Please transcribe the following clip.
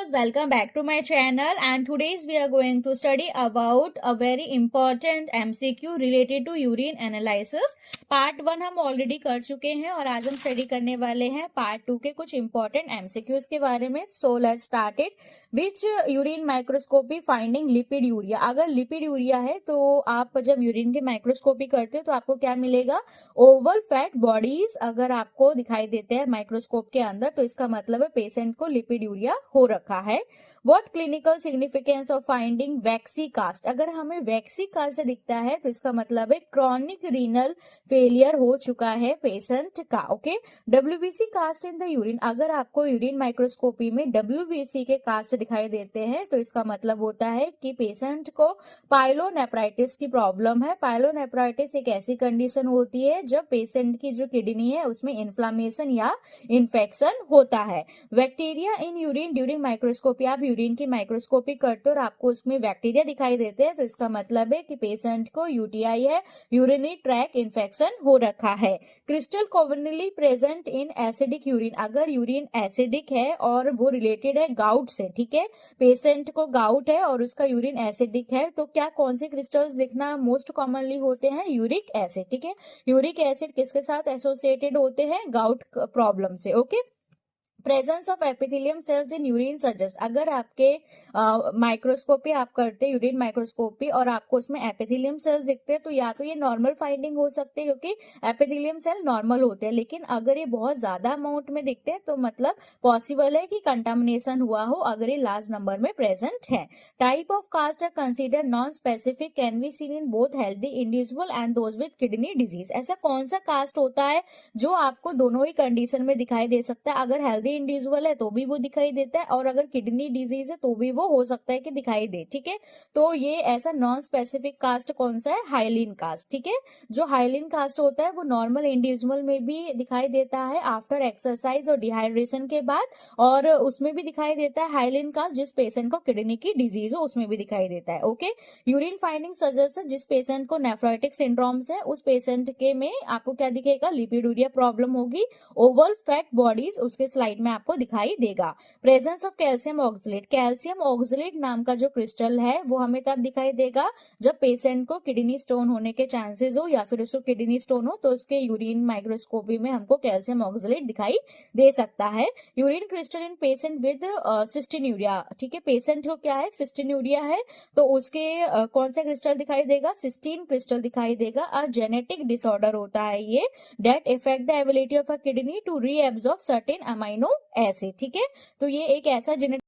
viewers, welcome back to my channel and today's we are going to study about a very important MCQ related to urine analysis. Part 1 हम already कर चुके हैं और आज हम study करने वाले हैं पार्ट 2 के कुछ इंपॉर्टेंट MCQs के बारे में. So let's start it. Which urine microscopy finding lipid urea. अगर लिपिड यूरिया है तो आप जब यूरिन के माइक्रोस्कोपी करते हो तो आपको क्या मिलेगा? ओवल फैट बॉडीज अगर आपको दिखाई देते हैं माइक्रोस्कोप के अंदर तो इसका मतलब है पेशेंट को लिपिड यूरिया हो रखा है. What clinical significance of finding waxy cast. अगर हमें वैक्सी कास्ट दिखता है तो इसका मतलब है क्रॉनिक रीनल फेलियर हो चुका है पेशेंट का. Okay. WBC cast in the urine. अगर आपको यूरिन माइक्रोस्कोपी में डब्ल्यूबीसी के कास्ट दिखाई देते हैं तो इसका मतलब होता है कि पेशेंट को पाइलोनेफ्राइटिस की प्रॉब्लम है. पाइलोनेफ्राइटिस एक ऐसी कंडीशन होती है जब पेशेंट की जो किडनी है उसमें इन्फ्लामेशन या इन्फेक्शन होता है. Bacteria in urine during microscopy. आप यूरिन की माइक्रोस्कोपी करते हो और आपको उसमें बैक्टीरिया दिखाई देते हैं तो इसका मतलब है कि पेशेंट को यूटीआई है, यूरिनरी ट्रैक इन्फेक्शन हो रखा है. Crystal commonly present in acidic urine. अगर यूरिन एसिडिक है और वो रिलेटेड है गाउट से, ठीक है, पेशेंट को गाउट है और उसका यूरिन एसिडिक है तो क्या कौन से क्रिस्टल्स दिखना मोस्ट कॉमनली होते हैं? Uric acid. ठीक है, यूरिक एसिड किसके साथ एसोसिएटेड होते हैं? गाउट प्रॉब्लम से. Okay. Presence of epithelium cells in urine suggest. अगर आपके माइक्रोस्कोपी आप करते हैं यूरिन माइक्रोस्कोपी और आपको उसमें एपिथेलियम सेल्स दिखते हैं तो या तो ये नॉर्मल फाइंडिंग हो सकती है क्योंकि एपिथेलियम सेल नॉर्मल होते हैं, लेकिन अगर ये बहुत ज्यादा अमाउंट में दिखते हैं तो मतलब पॉसिबल है कि कंटामिनेशन हुआ हो अगर ये लार्ज नंबर में प्रेजेंट है. Type of cast are consider non specific can be seen in both healthy individual and those with kidney disease. ऐसा कौन सा कास्ट होता है जो आपको दोनों ही कंडीशन में दिखाई दे सकता है? अगर हेल्दी इंडिविजुअल है तो भी वो दिखाई देता है और अगर किडनी डिजीज है तो भी वो हो सकता है कि दिखाई दे. ठीक है, तो ये ऐसा नॉन स्पेसिफिक कास्ट कौन सा है? Hyaline cast. ठीक है, जो हाइलिन कास्ट होता है वो नॉर्मल इंडिविजुअल में भी दिखाई देता है आफ्टर एक्सरसाइज और डिहाइड्रेशन के बाद, और उसमें भी दिखाई देता है हाइलिन कास्ट जिस पेशेंट को किडनी की डिजीज हो उसमें भी दिखाई देता है. ओके. यूरिन फाइंडिंग सजेस्ट जिस पेशेंट को नेफ्रोटिक सिंड्रोम्स है उस पेशेंट के में आपको क्या दिखेगा? लिपिडूरिया प्रॉब्लम होगी. ओवल फैट बॉडीज उसके स्लाइड में आपको दिखाई देगा. Presence of calcium oxalate. Calcium oxalate नाम का जो क्रिस्टल है वो हमें तब दिखाई देगा जब पेशेंट को किडनी स्टोन होने के चांसेस हो या फिर उसको किडनी स्टोन हो तो उसके यूरिन माइक्रोस्कोपी में हमको कैल्शियम ऑक्सलेट दिखाई दे सकता है. Urine crystal in patient with cystinuria. ठीक है, पेशेंट को क्या है? सिस्टिन्यूरिया है तो उसके कौन सा क्रिस्टल दिखाई देगा? सिस्टीन क्रिस्टल दिखाई देगा. और जेनेटिक डिसऑर्डर होता है ये that effect the ability of a kidney to reabsorb certain amino acid. ठीक है, तो ये एक ऐसा जेनेटिक